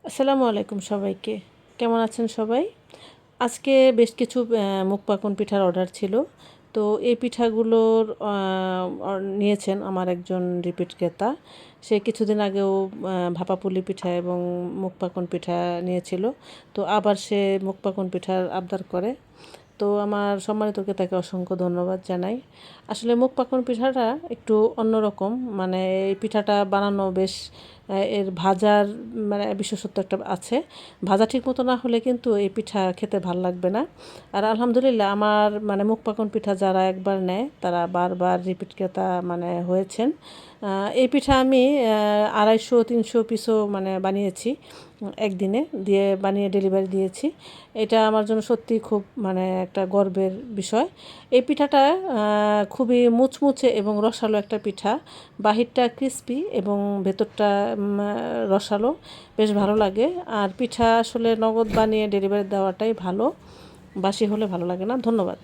আসসালামু আলাইকুম সবাইকে। কেমন আছেন সবাই? আজকে বেশ কিছু মুখ পাকন পিঠার অর্ডার ছিল। তো এই পিঠাগুলোর নিয়েছেন আমার একজন রিপিট ক্রেতা। সে কিছুদিন আগেও ভাপা পুলি পিঠা এবং মুখ পাকন পিঠা নিয়েছিল। তো আবার সে মুখ পাকন পিঠার আবদার করে। তো আমার সম্মানিত ক্রেতাকে অসংখ্য ধন্যবাদ জানাই। আসলে মুখ পাকন পিঠাটা একটু অন্যরকম, মানে এই পিঠাটা বানানো বেশ এর ভাজার মানে বিশেষত্ব একটা আছে। ভাজা ঠিক মতো না হলে কিন্তু এই পিঠা খেতে ভাল লাগবে না। আর আলহামদুলিল্লাহ আমার মানে মুখ পাকন পিঠা যারা একবার নেয় তারা বারবার রিপিট ক্রেতা মানে হয়েছেন। এই পিঠা আমি 250-300 পিসও মানে বানিয়েছি একদিনে, দিয়ে বানিয়ে ডেলিভারি দিয়েছি। এটা আমার জন্য সত্যিই খুব মানে একটা গর্বের বিষয়। এই পিঠাটা খুবই মুচমুচে এবং রসালো একটা পিঠা। বাহিরটা ক্রিস্পি এবং ভেতরটা রসালো, বেশ ভালো লাগে। আর পিঠা আসলে নগদ বানিয়ে ডেলিভারি দেওয়াটাই ভালো, বাসি হলে ভালো লাগে না। ধন্যবাদ।